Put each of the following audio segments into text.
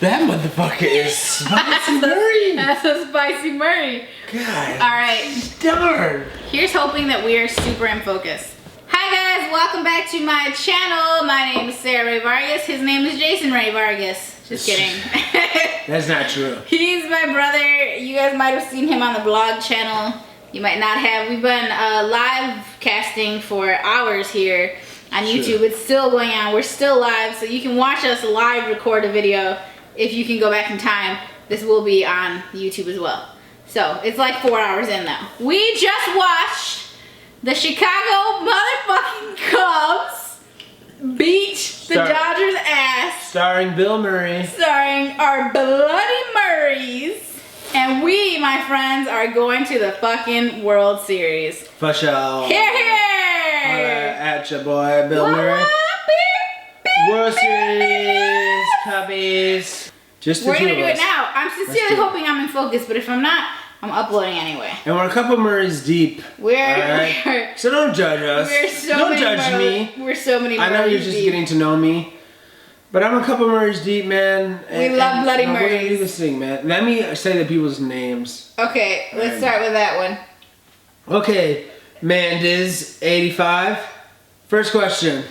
That motherfucker is Spicy Murray. That's a Spicy Murray. God. Alright. Darn. Here's hoping that we are super in focus. Hi guys, welcome back to my channel. My name is Rae Vargas. His name is Rae Vargas. Just kidding. That's not true. He's my brother. You guys might have seen him on the vlog channel. You might not have. We've been live casting for hours here on YouTube. It's still going on. We're still live, so you can watch us live record a video. If you can go back in time, this will be on YouTube as well. So it's like 4 hours in now. We just watched the Chicago motherfucking Cubs beat the Dodgers ass. Starring Bill Murray. Starring our Bloody Murrays. And we, my friends, are going to the fucking World Series. For sure. Here, here. At your boy, Bill Murray. World Series, Cubbies. Just the We're two gonna of do us. it now. I'm sincerely hoping I'm in focus, but if I'm not, I'm uploading anyway. And we're a couple Murrays deep. We're so don't judge us. We're so don't many judge me. We're so many I know you're just deep. getting to know me. But I'm a couple Murrays deep, man. We love Bloody Murrays. We're gonna do Murrays. this thing, man. Let me say the people's names. Okay, let's start with that one. Okay, Mandiz, 85. First question.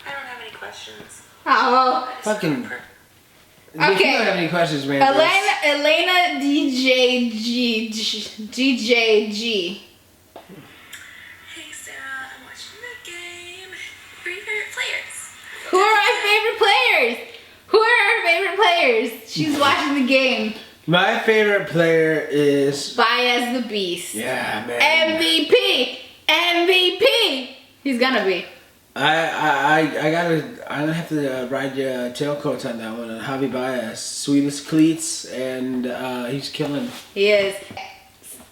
I don't have any questions. Oh. Fucking. Okay. If you don't have any questions, Mandiz. Elena DJG. Hey Sarah, I'm watching the game. Who are your favorite players? Who are our favorite players? Who are our favorite players? She's watching the game. My favorite player is Baez the Beast. Yeah, man. MVP. MVP. He's gonna be. I'm gonna have to ride your tailcoats on that one. Javi Baez, sweetest cleats, and he's killing. He is.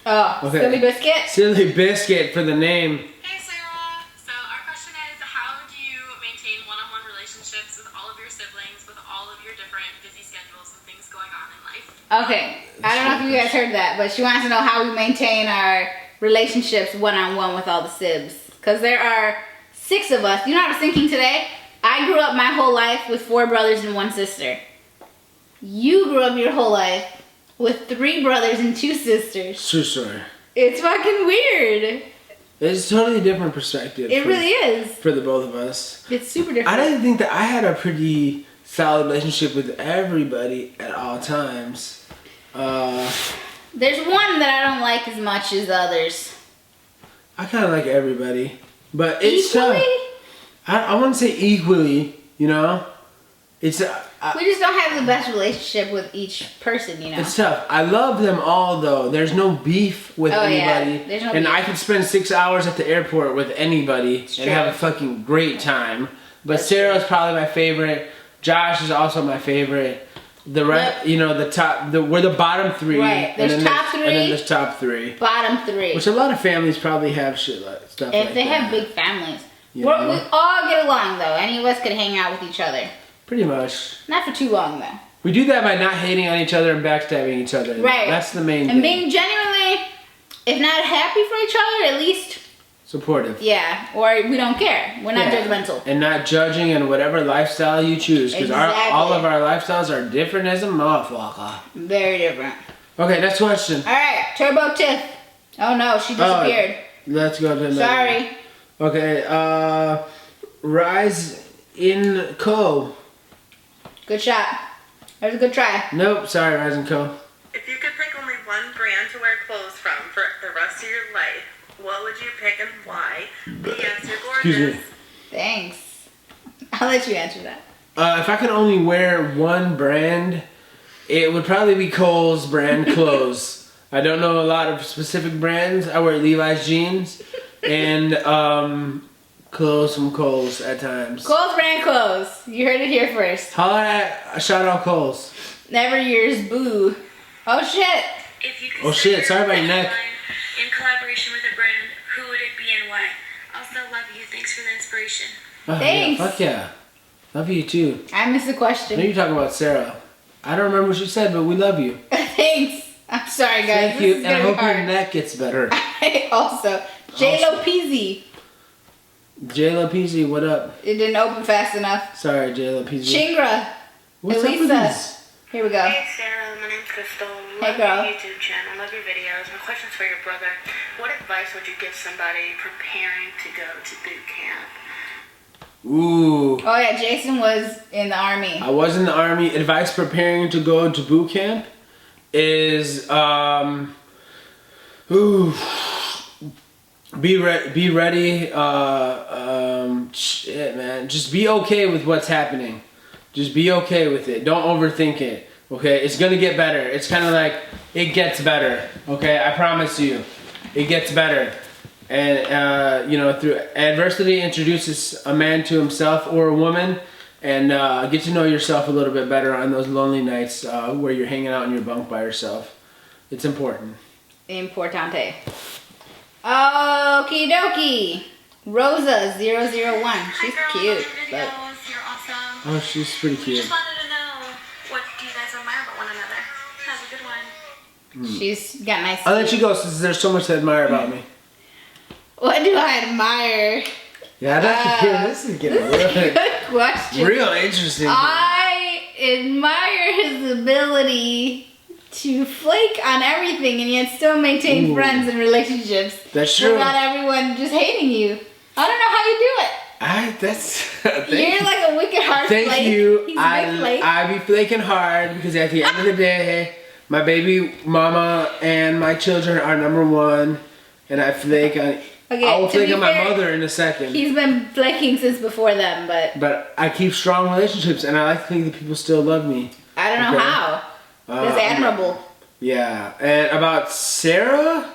Oh, Okay. Silly Biscuit. Silly Biscuit for the name. Hey Sarah. So our question is, how do you maintain one-on-one relationships with all of your siblings, with all of your different busy schedules and things going on in life? Okay, I don't know if you guys heard that, but she wants to know how we maintain our relationships one-on-one with all the sibs. Because there are 6 of us. You know what I was thinking today? I grew up my whole life with 4 brothers and 1 sister. You grew up your whole life with 3 brothers and 2 sisters. True story. It's fucking weird. It's a totally different perspective. It really is. For the both of us. It's super different. I didn't think that I had a pretty solid relationship with everybody at all times. There's one that I don't like as much as the others. I kind of like everybody. But it's Equally? tough. I wouldn't say equally, you know? It's We just don't have the best relationship with each person, you know? It's tough. I love them all, though. There's no beef with anybody. Yeah. There's no and beef. I could spend 6 hours at the airport with anybody It's and true. have a fucking great time. But That's Sarah's probably my favorite. Josh is also my favorite. The rest, you know, the top, we're the bottom 3. Right. There's and then top 3. And then there's top 3. Bottom 3. Which a lot of families probably have shit like stuff If like they that. have big families. You We know? all get along, though. Any of us could hang out with each other. Pretty much. Not for too long, though. We do that by not hating on each other and backstabbing each other. Right. That's the main And thing. being genuinely, if not happy for each other, at least, Supportive. yeah. Or we don't care. We're not Yeah. judgmental. And not judging in whatever lifestyle you choose. Because Exactly. all of our lifestyles are different as a motherfucker. Very different. Okay, next question. Alright, Turbo Tiff. Oh no, she disappeared. Let's go to another. Sorry. Okay, Rise in Co. Good shot. That was a good try. Nope, sorry, Rise in Co. If you could pick only one brand to wear clothes from for the rest of your life, what would you pick and why? P.S. You're gorgeous. Excuse me. Thanks. I'll let you answer that. If I could only wear one brand, it would probably be Kohl's brand clothes. I don't know a lot of specific brands. I wear Levi's jeans and clothes from Kohl's at times. Kohl's brand clothes. You heard it here first. Holla at shout out Kohl's. Never yours, boo. Oh shit. If you could Oh, shit, say sorry about your your neck. line in collaboration with a brand, who would it be and why? Also love you. Thanks for the inspiration. Oh, Thanks. Yeah, fuck yeah. Love you too. I missed the I know question. you're talking about Sarah. I don't remember what she said, but we love you. Thanks. I'm sorry, guys. Thank This you, is and I gonna be hope your hard. neck gets better. Also, J-Lo Peasy. J-Lo PZ, what up? It didn't open fast enough. Sorry, J-Lo PZ. Chingra. What's Elisa. up with these? Here we go. Hey Sarah, my name's Crystal. Hey, Love girl. your YouTube channel, love your videos. My question's for your brother. What advice would you give somebody preparing to go to boot camp? Ooh. Oh yeah, Jason was in the army. I was in the army. Advice preparing to go to boot camp is be ready. Shit, man. Just be okay with what's happening. Just be okay with it. Don't overthink it. Okay, it's gonna get better. It's kind of like it gets better. Okay, I promise you, it gets better. And you know, through adversity introduces a man to himself or a woman, and get to know yourself a little bit better on those lonely nights where you're hanging out in your bunk by yourself. It's important. Importante. Okie dokie. Rosa 001. She's Hi, girl, cute. love your But videos. You're awesome. Oh, she's pretty We cute. just wanted to know, what do you guys admire about one another? Have a good one. she's got nice I'll let teeth. you go since there's so much to admire about me. What do I admire? Yeah, this is getting Good question. real interesting. I admire his ability to flake on everything and yet still maintain Ooh. friends and relationships. That's true. Without everyone just hating you. I don't know how you do it. You're like a wicked hard Thank flake. you. He's a big flake. I be flaking hard because at the end of the day, my baby mama and my children are number one, and I flake on. Okay, I will to flake be on my fair, mother in a second. He's been flaking since before them, but I keep strong relationships, and I like to think that people still love me. I don't know Okay. how. It's admirable. Yeah, and about Sarah,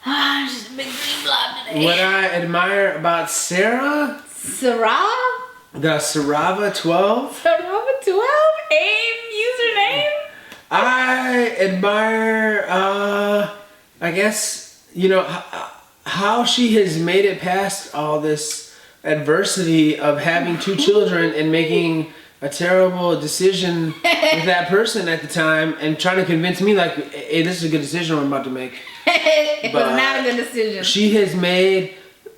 Ah, she's a big green blob today. what I admire about Sarah, Sarah? the Sarava 12. Sarah 12? Username? I admire, I guess, you know, how she has made it past all this adversity of having two children and making a terrible decision with that person at the time and trying to convince me like, hey, this is a good decision I'm about to make. It was But not a good decision. She has made,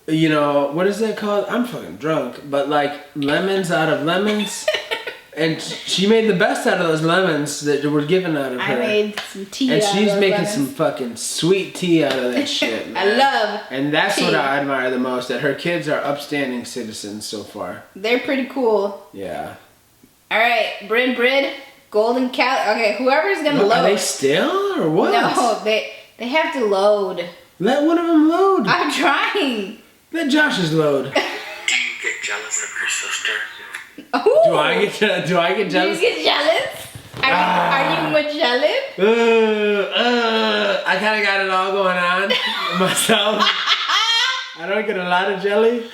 you know, what is that called? I'm fucking drunk, but like lemons out of lemons. And she made the best out of those lemons that were given out of her. I made some tea And out of she's those making lemons. some fucking sweet tea out of that shit, man. I love And that's tea. what I admire the most, that her kids are upstanding citizens so far. They're pretty cool. Yeah. Alright, Brid, Golden Cow. Okay, whoever's gonna load. Are they still or what? No, they have to load. Let one of them load. I'm trying. Let Josh's load. Do you get jealous of your sister? Ooh. Do I get jealous? Do you get jealous? Are you much jealous? I kind of got it all going on myself. I don't get a lot of jelly.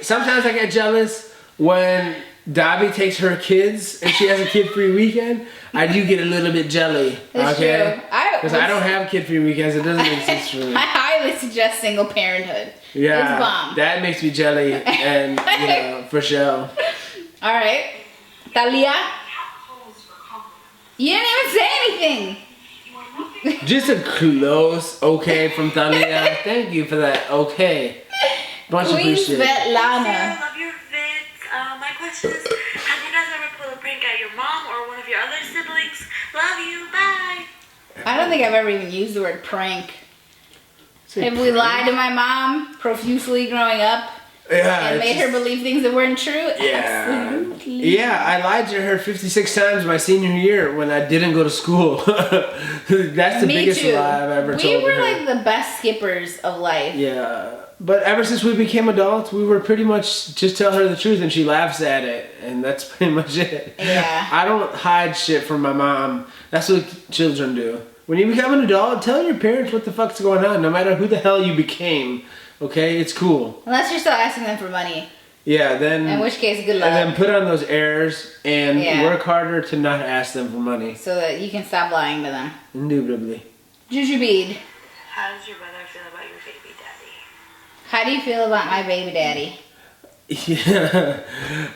Sometimes I get jealous when Dobby takes her kids and she has a kid-free weekend. I do get a little bit jelly. That's okay? true. Because I don't have kid-free weekends. It doesn't exist for me. I highly suggest single parenthood. Yeah, It's bomb. that makes me jelly, and you know, for sure. All right, Talia. You didn't even say anything. Just a close okay from Thalia. Thank you for that. Okay. Much Queen appreciated. Svetlana. Sarah, love your vids. My question is, have you guys ever pulled a prank at your mom or one of your other siblings? Love you. Bye. I don't think I've ever even used the word prank. Say Have we prank. lied to my mom profusely growing up Yeah. and it's made her just- believe things that weren't true? Yeah. Absolutely. Yeah, I lied to her 56 times my senior year when I didn't go to school. That's the Me biggest too. lie I've ever told We were her. like the best skippers of life. Yeah. But ever since we became adults, we were pretty much just tell her the truth and she laughs at it. And that's pretty much it. Yeah. I don't hide shit from my mom. That's what children do. When you become an adult, tell your parents what the fuck's going on, no matter who the hell you became. Okay? It's cool. Unless you're still asking them for money. Yeah, then... In which case, good luck. And then put on those airs and Yeah. work harder to not ask them for money. So that you can stop lying to them. Indubitably. Jujubee. How does your brother feel about your baby daddy? How do you feel about my baby daddy? Yeah.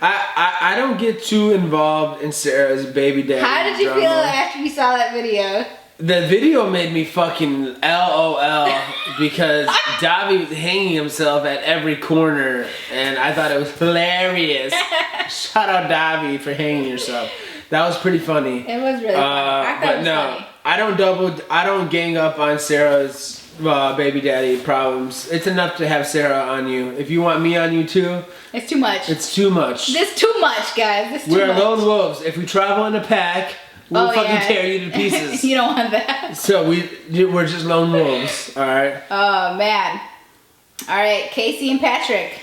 I don't get too involved in Sarah's baby daddy How did you drama. feel after you saw that video? The video made me fucking LOL because Davi was hanging himself at every corner and I thought it was hilarious. Shout out Davi for hanging yourself. That was pretty funny. It was really funny. I thought But it was no, funny. I don't gang up on Sarah's baby daddy problems. It's enough to have Sarah on you. If you want me on you too, It's too much. it's too much. This too much, guys. This too We're much. lone wolves. If we travel in a pack, we'll fucking tear you to pieces. You don't want that. So we're just lone wolves, all right? Oh man. All right, Casey and Patrick.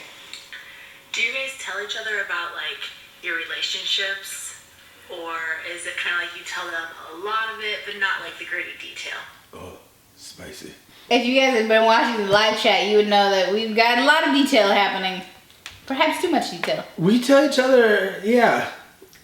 Do you guys tell each other about like your relationships, or is it kind of like you tell them a lot of it, but not like the gritty detail? Oh, spicy. If you guys have been watching the live chat, you would know that we've got a lot of detail happening. Perhaps too much detail. We tell each other, yeah.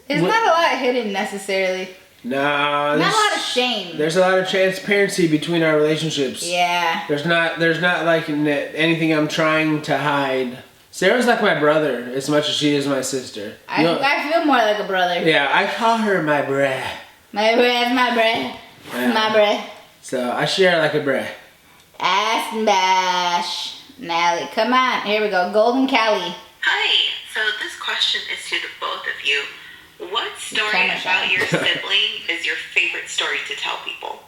There's not a lot hidden necessarily. No, Not a lot of shame. There's a lot of transparency between our relationships. Yeah. There's not like anything I'm trying to hide. Sarah's like my brother as much as she is my sister. I feel more like a brother. Yeah, I call her my bruh. My breath, my breath, Yeah. my breath. So I share like a bruh. Ass and bash. Nally, come on. Here we go. Golden Callie. Hi. So this question is to the both of you. What story Camera about shot. your sibling is your favorite story to tell people?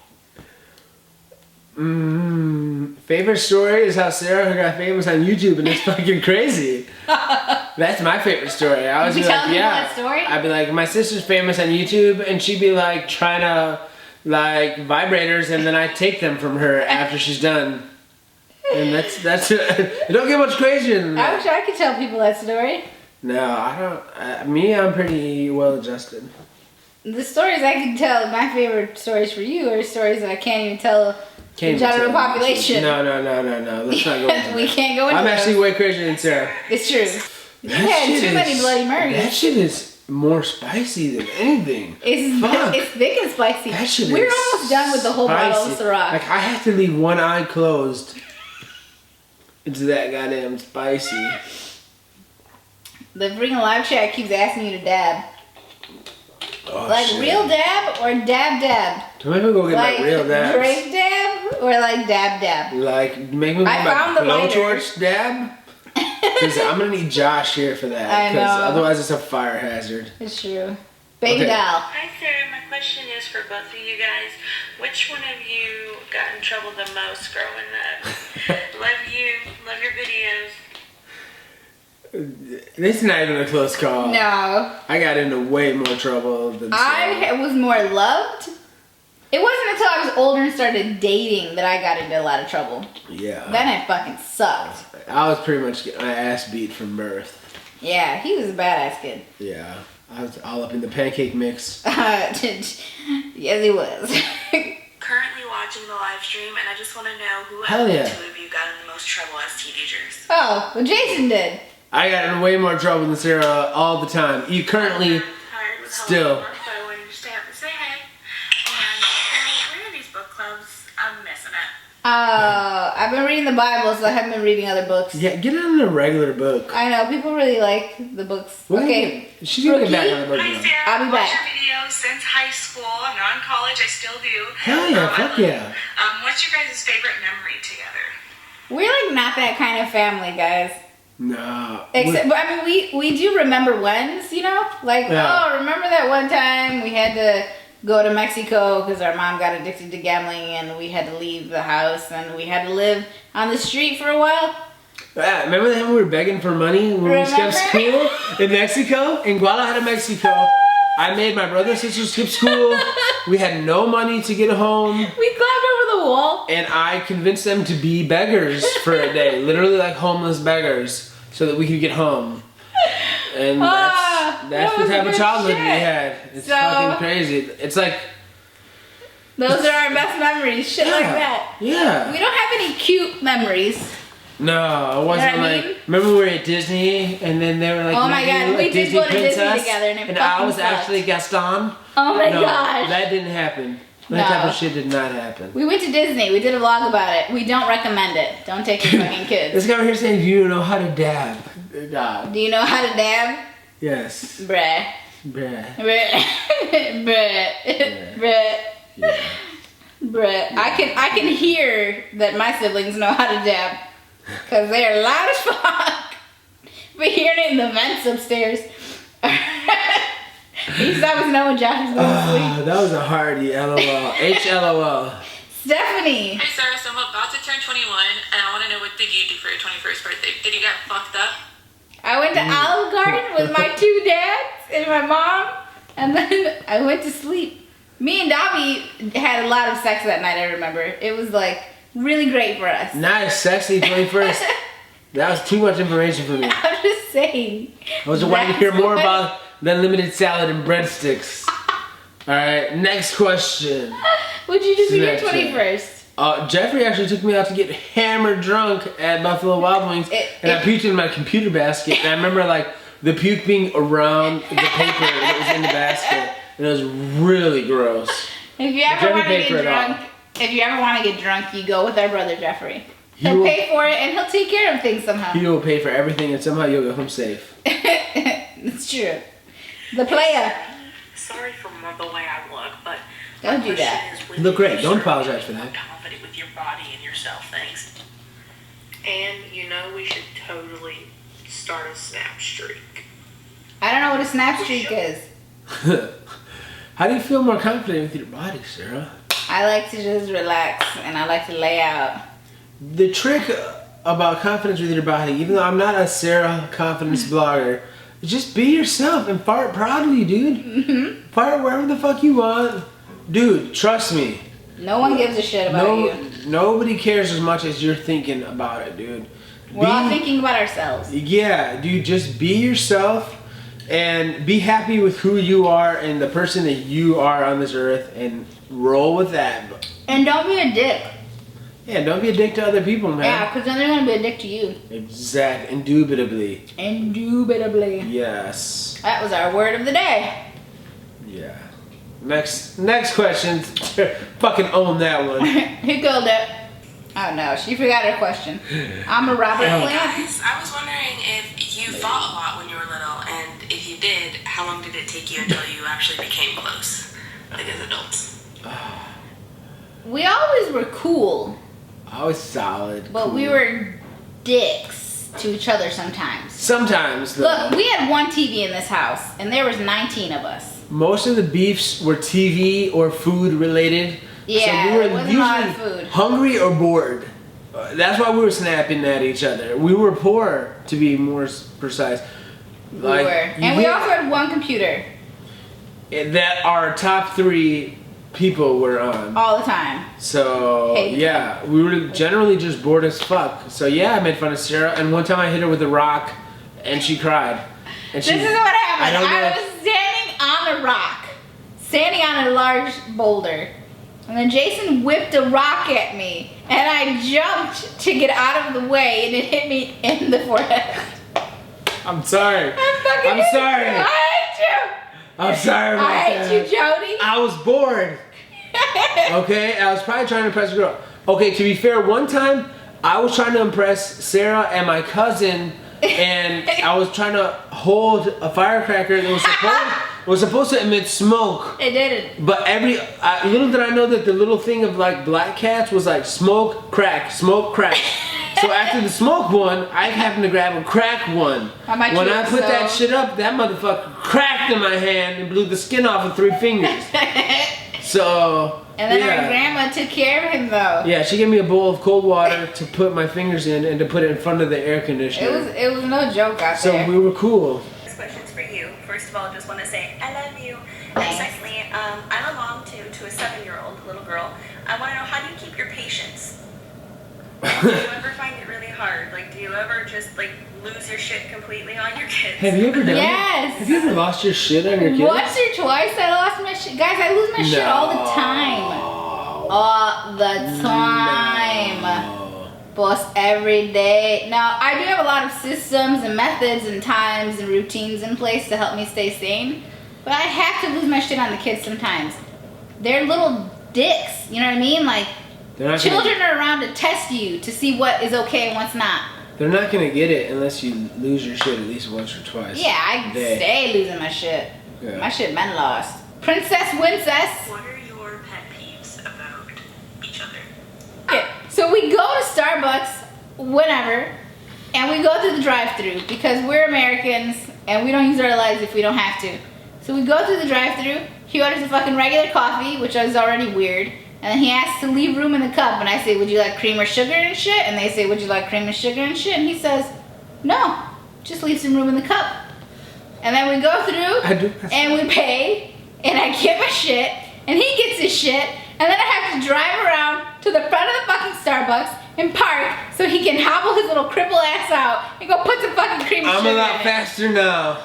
Favorite story is how Sarah got famous on YouTube, and it's fucking crazy. That's my favorite story. I was You be tell like, people yeah. that story? I'd be like, my sister's famous on YouTube, and she'd be like trying to like vibrators, and then I take them from her after she's done. And that's it. Don't get much crazier than I that. wish I could tell people that story. No, I don't. I'm pretty well adjusted. The stories I can tell, my favorite stories for you are stories that I can't even tell Can't the even general tell. population. No. Let's not go into We that. can't go into I'm those. actually way crazier than Sarah. It's true. You That had shit too many is- Bloody Marys. That shit is more spicy than anything. Fuck. It's thick and spicy. That shit We're is almost done with the whole bottle of spicy. Syrah. Like I have to leave one eye closed. It's that goddamn spicy. The freaking live chat keeps asking you to dab. Oh, Like shit. real dab or dab? To make me go get Like my real dabs. Drake dab or like dab? Like make me go I get found my the lighter. blowtorch dab. Because I'm gonna need Josh here for that. I Because know. otherwise it's a fire hazard. It's true. Baby Okay. doll. Hi Sarah, my question is for both of you guys. Which one of you got in trouble the most growing up? Love you, love your videos. This is not even a close call. No. I got into way more trouble than Sarah. I was more loved. It wasn't until I was older and started dating that I got into a lot of trouble. Yeah. Then it fucking sucked. I was pretty much getting my ass beat from birth. Yeah, he was a badass kid. Yeah. I was all up in the pancake mix. Yes, he was. Currently watching the live stream, and I just want to know who Hell of the yeah. two of you got in the most trouble as teenagers. Oh, well, Jason did. I got in way more trouble than Sarah all the time. You currently Tired with Still. Halloween, so I wanted to stay up and say hey. And where are these book clubs? I'm missing it. I've been reading the Bible, so I haven't been reading other books. Yeah, get on a regular book. I know, people really like the books. What Okay. She's gonna get back Rookie? on the book Hi now. Sarah, I'll be I've watched back. your videos since high school. I'm not in college, I still do. Hell yeah, I fuck love yeah. it. What's your guys' favorite memory together? We're like not that kind of family, guys. No. Except, but I mean, we do remember whens, you know? Like, Yeah. oh, remember that one time we had to go to Mexico because our mom got addicted to gambling and we had to leave the house and we had to live on the street for a while? Remember that we were begging for money when we skipped Remember? school in Mexico? In Guadalajara, Mexico. I made my brother and sister skip school. We had no money to get home. We climbed over the wall. And I convinced them to be beggars for a day. Literally like homeless beggars. So that we could get home. And that's that the was type of good childhood we shit. had. It's So- fucking crazy. It's like... Those are our best memories, shit like that. Yeah. We don't have any cute memories. No, it wasn't You know what I like. mean? Remember we were at Disney and then they were like, Oh my making God, you we a did Disney go to Disney princess, together and it I fucking was sucked. actually Gaston. Oh my no, gosh. that didn't happen. That No. type of shit did not happen. We went to Disney. We did a vlog about it. We don't recommend it. Don't take your fucking kids. This guy over here saying you don't know how to dab. God. Do you know how to dab? Yes. Bruh. Bruh. Bruh. Bruh. Bruh. Yeah. Bruh. I can hear that my siblings know how to dab. Because they are loud as fuck. But hearing it in the vents upstairs. He just always know when Josh is going to sleep. That was a hardy LOL. HLOL. Stephanie. Hey Sarah, so I'm about to turn 21 and I want to know what did you do for your 21st birthday? Did you get fucked up? I went to Olive Garden with my 2 dads and my mom, and then I went to sleep. Me and Dobby had a lot of sex that night, I remember. It was like really great for us. Nice, sexy 21st. That was too much information for me. I'm just saying. I was wanting to hear more about the unlimited salad and breadsticks. Alright, next question. What'd you do for your 21st? Jeffrey actually took me out to get hammered drunk at Buffalo Wild Wings, and I puked in my computer basket. And I remember like the puke being around the paper that was in the basket, and it was really gross. If you ever want to get drunk, you go with our brother Jeffrey. He'll pay for it, and he'll take care of things somehow. He will pay for everything, and somehow you'll go home safe. It's true. The player. Sorry for the way I look, but Don't do that. You look great. Don't apologize for that. Confident with your body and yourself, thanks. And you know we should totally start a snap streak. I don't know what a snap streak is. How do you feel more confident with your body, Sarah? I like to just relax, and I like to lay out. The trick about confidence with your body, even though I'm not a Sarah confidence blogger, is just be yourself and fart proudly, dude. Mm-hmm. Fart wherever the fuck you want. Dude, trust me. No one gives a shit about you. Nobody cares as much as you're thinking about it, dude. We're all thinking about ourselves. Yeah, dude, just be yourself and be happy with who you are and the person that you are on this earth, and roll with that. And don't be a dick. Yeah, don't be a dick to other people, man. Yeah, because then they're going to be a dick to you. Exact. Indubitably. Indubitably. Yes. That was our word of the day. Yeah. Next question. Fucking own that one. Who killed it? Oh no, she forgot her question. I'm a Robert Plant. Guys, I was wondering if you fought a lot when you were little, and if you did, how long did it take you until you actually became close, like as adults? We always were cool, I was solid. but cool. we were dicks to each other sometimes. Sometimes, though. Look, we had one TV in this house, and there was 19 of us. Most of the beefs were TV or food related. Yeah, so we were it wasn't a lot of food. hungry or bored. That's why we were snapping at each other. We were poor, to be more precise. We were. And we also had one computer. That our top 3 people were on. All the time. So, yeah, we were generally just bored as fuck. So, yeah, I made fun of Sarah. And one time I hit her with a rock, and she cried. And This is what happened. I know. was standing on a rock. Standing on a large boulder. And then Jason whipped a rock at me, and I jumped to get out of the way, and it hit me in the forehead. I'm sorry. I'm sorry. I hate you. I'm sorry about I hate you, Jody. I was bored. Okay, I was probably trying to impress a girl. Okay, to be fair, one time I was trying to impress Sarah and my cousin, and I was trying to hold a firecracker that was supposed to emit smoke. It didn't. But little did I know that the little thing of like black cats was like smoke, crack, smoke, crack. So after the smoke one, I happened to grab a crack one. When I put that shit up, that motherfucker cracked in my hand and blew the skin off of 3 fingers. So. And then our grandma took care of him though. Yeah, she gave me a bowl of cold water to put my fingers in and to put it in front of the air conditioner. It was no joke out there. So we were cool. This question's for you. First of all, I just want to say I love you. And secondly, I'm a mom to a 7-year-old little girl. I want to know, how do you keep your patience? Do you ever find it really hard? Like, do you ever just like lose your shit completely on your kids? Have you ever done Yes. that? Have you ever lost your shit on your kids? Once or twice I lost my shit. Guys, I lose my shit all the time. All the time. Boss, every day. Now, I do have a lot of systems and methods and times and routines in place to help me stay sane. But I have to lose my shit on the kids sometimes. They're little dicks. You know what I mean? Like, children are around to test you to see what is okay and what's not. They're not going to get it unless you lose your shit at least once or twice. Yeah, I stay losing my shit. Yeah. My shit been lost. Princess Wincess. What are your pet peeves about each other? Okay, so we go to Starbucks whenever, and we go through the drive-thru because we're Americans and we don't use our legs if we don't have to. So we go through the drive-thru. He orders a fucking regular coffee, which is already weird. And then he asks to leave room in the cup. And I say, would you like cream or sugar and shit? And they say, would you like cream and sugar and shit? And he says, no, just leave some room in the cup. And then we go through and we pay. And I get my shit. And he gets his shit. And then I have to drive around to the front of the fucking Starbucks and park so he can hobble his little cripple ass out and go put some fucking cream and sugar in it. I'm a lot faster now.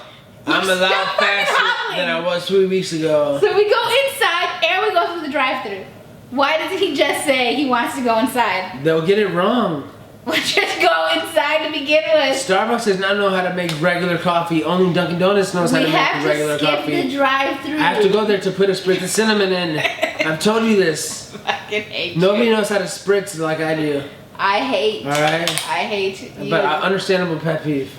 I'm a lot faster than I was 3 weeks ago. So we go inside and we go through the drive-thru. Why doesn't he just say he wants to go inside? They'll get it wrong. We'll just go inside to begin with. Starbucks does not know how to make regular coffee. Only Dunkin' Donuts knows how to make regular coffee. We have to skip the drive-thru. I have to go there to put a spritz of cinnamon in. I've told you this. I fucking hate you. Nobody knows how to spritz like I do. I hate. All right. I hate you. But understandable pet peeve.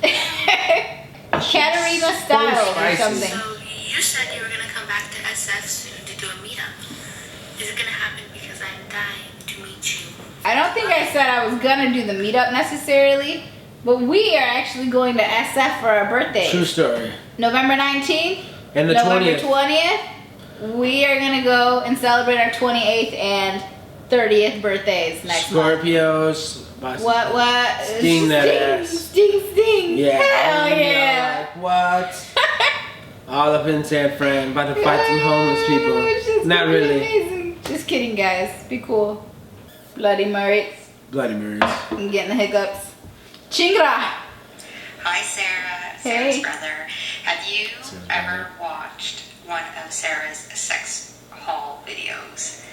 Katarina style or something. So you said you were gonna come back to SF soon to do a meetup. Is it gonna happen? Because I'm dying to meet you. I don't think I said I was gonna do the meetup necessarily, but we are actually going to SF for our birthdays. True story. November 19th And the November 20th. 20th. We are gonna go and celebrate our 28th and 30th birthdays next month. Scorpios. What? Sting that ass. Sting. Yeah. Hell yeah. Like, what? All up in San Fran, about to fight some homeless people. It's just Not gonna be really. amazing. Just kidding, guys. Be cool. Bloody Murray. Bloody Marys. I'm getting the hiccups. Chingra. Hi, Sarah. Hey. Sarah's brother. Have you ever watched one of Sarah's sex haul videos?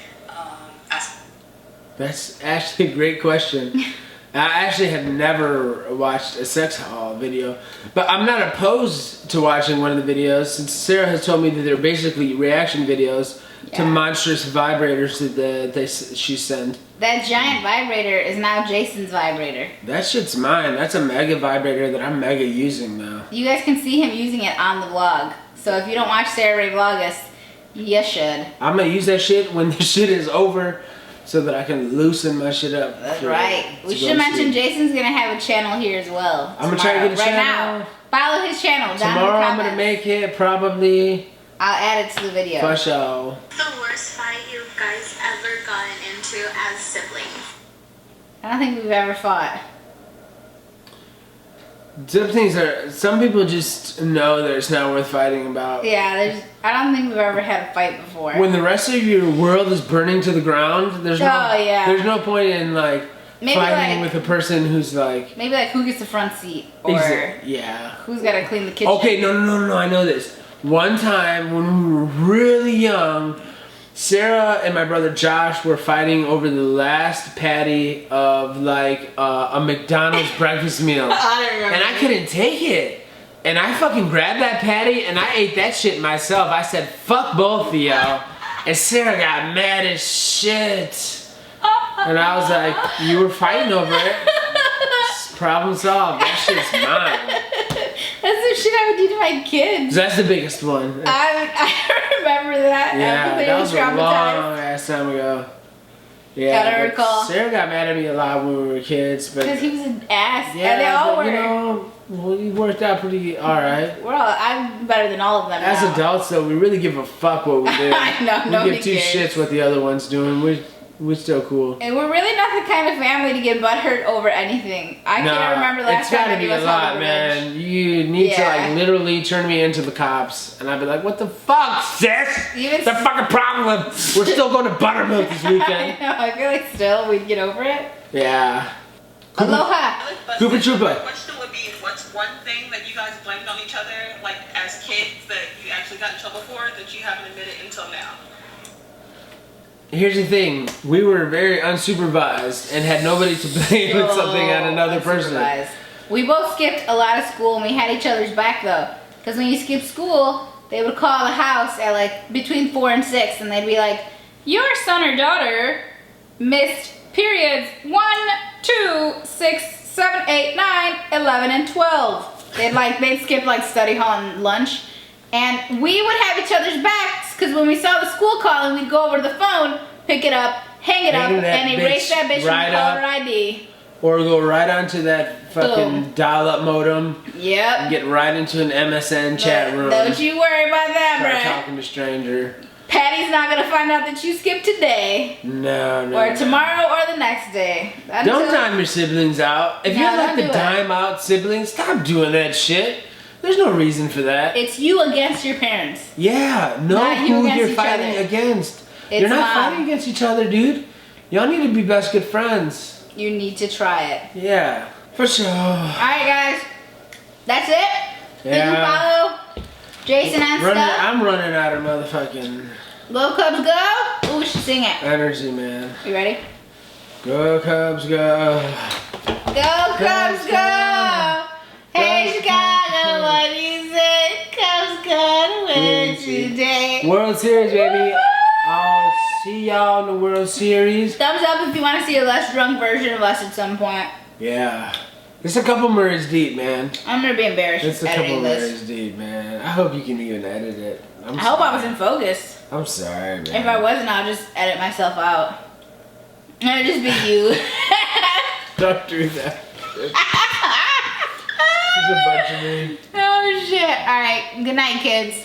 That's actually a great question. I actually have never watched a sex haul video, but I'm not opposed to watching one of the videos since Sarah has told me that they're basically reaction videos to monstrous vibrators that she sent. That giant vibrator is now Jason's vibrator. That shit's mine. That's a mega vibrator that I'm mega using now. You guys can see him using it on the vlog. So if you don't watch Sarah Rae Vargas, you should. I'm gonna use that shit when the shit is over so that I can loosen my shit up. That's right. We should mention Jason's gonna have a channel here as well. I'm gonna try to get a right channel. now. Follow his channel down Tomorrow in the I'm comments. gonna make it probably. I'll add it to the video. For sure. The worst fight you guys ever gotten into as siblings? I don't think we've ever fought. Some people just know that it's not worth fighting about. Yeah, I don't think we've ever had a fight before. When the rest of your world is burning to the ground, there's no point in like fighting with a person who's like maybe like who gets the front seat or who's got to clean the kitchen. Okay, no, I know this. One time when we were really young, Sarah and my brother Josh were fighting over the last patty of like a McDonald's breakfast meal. I don't remember. And I couldn't take it. And I fucking grabbed that patty and I ate that shit myself. I said, fuck both of y'all. And Sarah got mad as shit. And I was like, you were fighting over it. Problem solved. That shit's mine. That's the shit I would do to my kids. That's the biggest one. I remember that. Yeah, that was a long ass time ago. Yeah, Gotta recall. Sarah got mad at me a lot when we were kids, but Because he was an ass. yeah, and they all but, were. you know, well, you worked out pretty all right. I'm better than all of them As now. adults, though, we really give a fuck what we do. I know, we nobody give two cares. shits what the other one's doing. We're still cool. And we're really not the kind of family to get butthurt over anything. I can't remember last it's time gotta be any of a us held lot, a man. revenge. You need to Yeah. like literally turn me into the cops, and I'd be like, "What the fuck, sis? Even the fucking problem? We're still going to Buttermilk this weekend." I know, I feel like still we'd get over it. Yeah. Aloha. Koopa Troopa. My question would be, what's one thing that you guys blamed on each other, like as kids, that you actually got in trouble for that you haven't admitted until now? Here's the thing: we were very unsupervised and had nobody to blame with something on another person. Unsupervised. We both skipped a lot of school and we had each other's back though. Because when you skip school, they would call the house at like between 4 and 6 and they'd be like, your son or daughter missed periods 1, 2, 6, 7, 8, 9, 11, and 12. They'd skip like study hall and lunch. And we would have each other's backs because when we saw the school calling, we'd go over to the phone, pick it up, hang it up, and erase that bitch from right caller up. ID. or go right onto that fucking Boom. dial-up modem Yep. and get right into an MSN chat room. Don't you worry about that, Start bruh. talking to stranger. Patty's not gonna find out that you skipped today, No, no. or no. tomorrow, or the next day. Don't Until- time your siblings out. If No, you're like don't the do it. dime out siblings, stop doing that shit. There's no reason for that. It's you against your parents. Yeah, know Not you who against you're each fighting other. against. It's You're not Mom. fighting against each other, dude. Y'all need to be best good friends. You need to try it. Yeah, for sure. Alright, guys. That's it. You can Yeah. follow Jason and stuff. I'm running out of motherfucking Go Cubs go. Ooh, we should sing it. energy, man. You ready? Go Cubs, go. Go Cubs go. Hey Chicago, what do you say? Cubs gonna win today. World Series, baby. I'll see y'all in the World Series. Thumbs up if you want to see a less drunk version of us at some point. Yeah. It's a couple Murrays deep, man. I'm gonna be embarrassed It's a couple editing this. Murrays deep, man. I hope you can even edit it. I hope I was in focus. I'm sorry, man. If I wasn't, I'll just edit myself out. It'll just be you. Don't do that. There's a bunch of me. Oh shit. Alright, good night, kids.